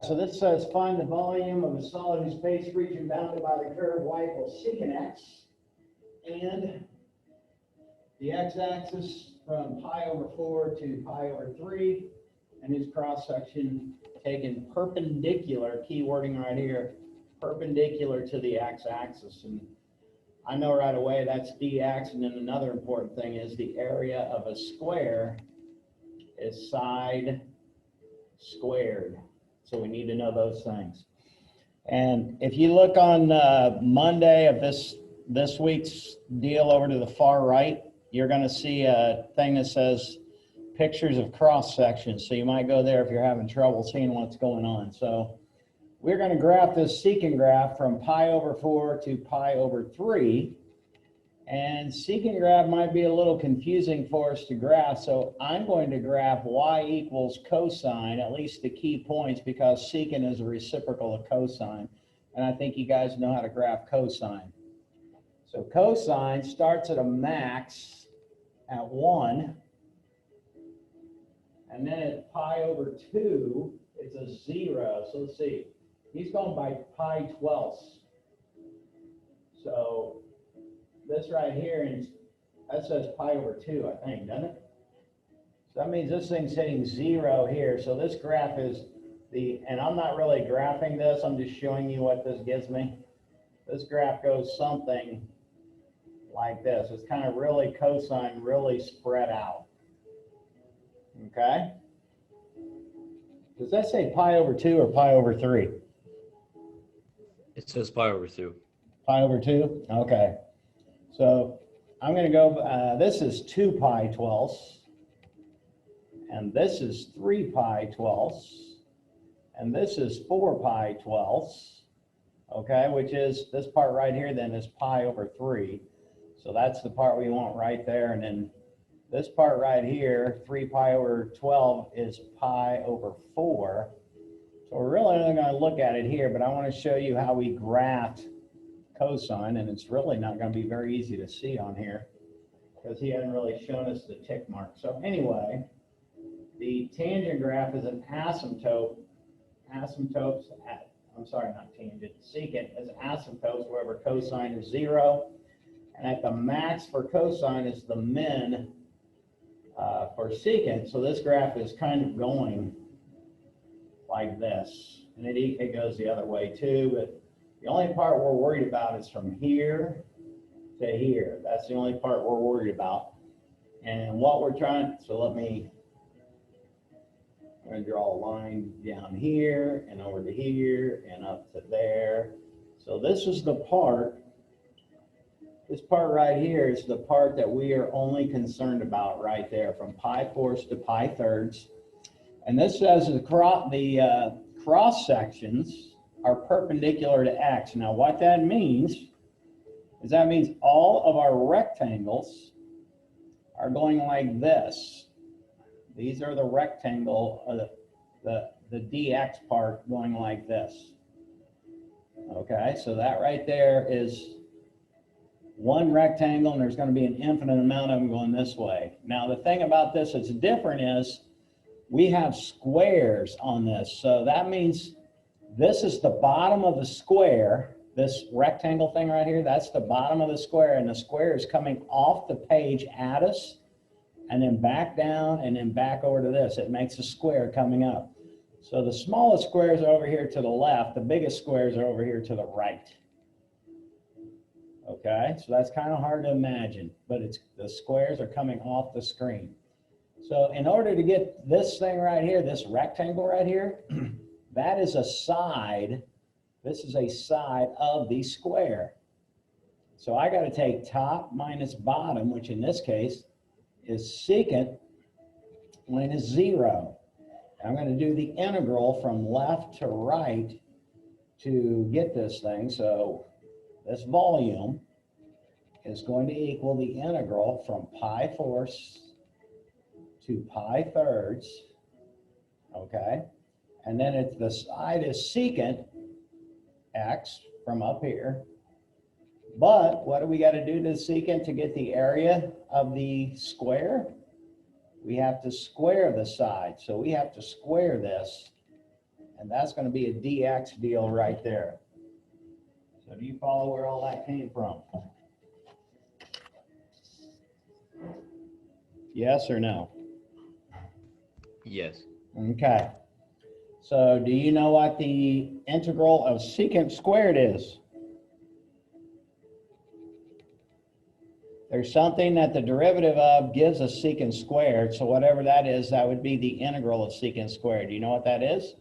So this says find the volume of a solid whose base region bounded by the curve y equals secant x, and the x-axis from pi over 4 to pi over 3, and his cross-section taken perpendicular, key wording right here, perpendicular to the x-axis. And I know right away that's dx, and then another important thing is the area of a square is side squared. So we need to know those things. And if you look on Monday of this week's deal over to the far right, you're going to see a thing that says pictures of cross sections. So you might go there if you're having trouble seeing what's going on. So we're going to graph this secant graph from pi over 4 to pi over 3. And secant graph might be a little confusing for us to graph, so I'm going to graph y equals cosine, at least the key points, because secant is a reciprocal of cosine. And I think you guys know how to graph cosine. So cosine starts at a max at 1, and then at pi over 2, it's a 0. So let's see, he's going by pi 12ths. So this right here, and that says pi over 2, I think, doesn't it? So that means this thing's hitting 0 here. So this graph is and I'm not really graphing this, I'm just showing you what this gives me. This graph goes something like this. It's kind of really cosine, really spread out. Okay? Does that say pi over 2 or pi over 3? It says pi over 2. Pi over 2? Okay. So I'm going to go, this is 2 pi 12ths, and this is 3 pi 12ths, and this is 4 pi 12ths, okay, which is, this part right here then is pi over 3. So that's the part we want right there, and then this part right here, 3 pi over 12, is pi over 4. So we're really only going to look at it here, but I want to show you how we graph cosine, and it's really not going to be very easy to see on here because he hasn't really shown us the tick mark. So anyway, the tangent graph is an asymptote. Asymptotes, I'm sorry, not tangent. Secant is asymptotes wherever cosine is 0, and at the max for cosine is the min for secant. So this graph is kind of going like this, and it goes the other way too, but the only part we're worried about is from here to here. That's the only part we're worried about. And what we're trying, so I'm going to draw a line down here and over to here and up to there. So this is the part, this part right here is the part that we are only concerned about right there, from pi fourths to pi thirds. And this says the cross sections are perpendicular to x. Now what that means is that means all of our rectangles are going like this. These are the rectangle, the dx part going like this. Okay, so that right there is one rectangle, and there's going to be an infinite amount of them going this way. Now the thing about this that's different is we have squares on this. So that means this is the bottom of the square. This rectangle thing right here, that's the bottom of the square, and the square is coming off the page at us, and then back down, and then back over to this. It makes a square coming up. So the smallest squares are over here to the left, the biggest squares are over here to the right. Okay, so that's kind of hard to imagine, but the squares are coming off the screen. So in order to get this thing right here, this rectangle right here, that is a side, this is a side of the square. So I got to take top minus bottom, which in this case is secant minus 0. I'm going to do the integral from left to right to get this thing. So this volume is going to equal the integral from pi fourths to pi thirds, okay? And then if the side is secant x from up here, but what do we got to do to secant to get the area of the square? We have to square the side. So we have to square this, And that's going to be a dx deal right there. So do you follow where all that came from? Yes or no? Yes. Okay. So do you know what the integral of secant squared is? There's something that the derivative of gives us secant squared, so whatever that is, that would be the integral of secant squared. Do you know what that is?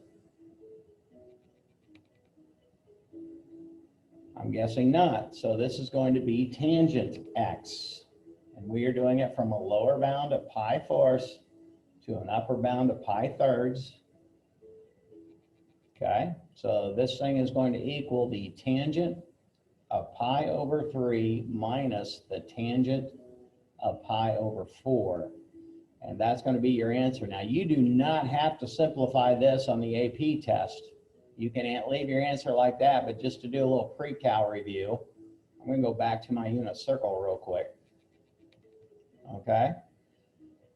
I'm guessing not. So this is going to be tangent x. And we are doing it from a lower bound of pi fourths to an upper bound of pi thirds. Okay, so this thing is going to equal the tangent of pi over 3 minus the tangent of pi over 4. And that's going to be your answer. Now, you do not have to simplify this on the AP test. You can leave your answer like that, but just to do a little pre-cal review, I'm going to go back to my unit circle real quick. Okay,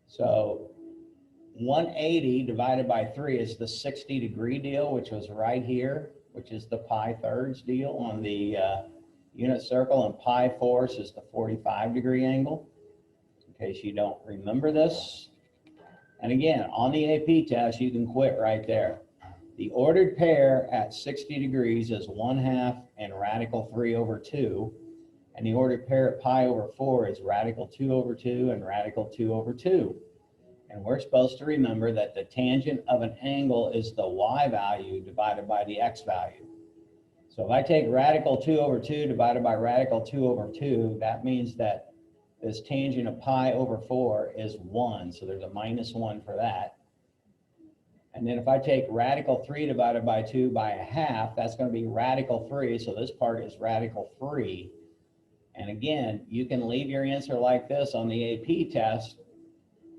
so 180 divided by 3 is the 60-degree deal, which was right here, which is the pi thirds deal on the unit circle, and pi fourths is the 45-degree angle, in case you don't remember this. And again, on the AP test, you can quit right there. The ordered pair at 60 degrees is 1/2 and radical 3 over 2. And the ordered pair at pi over 4 is radical 2 over 2 and radical 2 over 2. And we're supposed to remember that the tangent of an angle is the y value divided by the x value. So if I take radical 2 over 2 divided by radical 2 over 2, that means that this tangent of pi over 4 is 1. So there's a -1 for that. And then if I take radical 3 divided by 2 by 1/2, that's going to be radical 3. So this part is radical 3. And again, you can leave your answer like this on the AP test,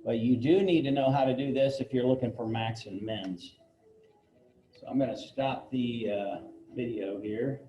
but you do need to know how to do this if you're looking for max and mins. So I'm going to stop the video here.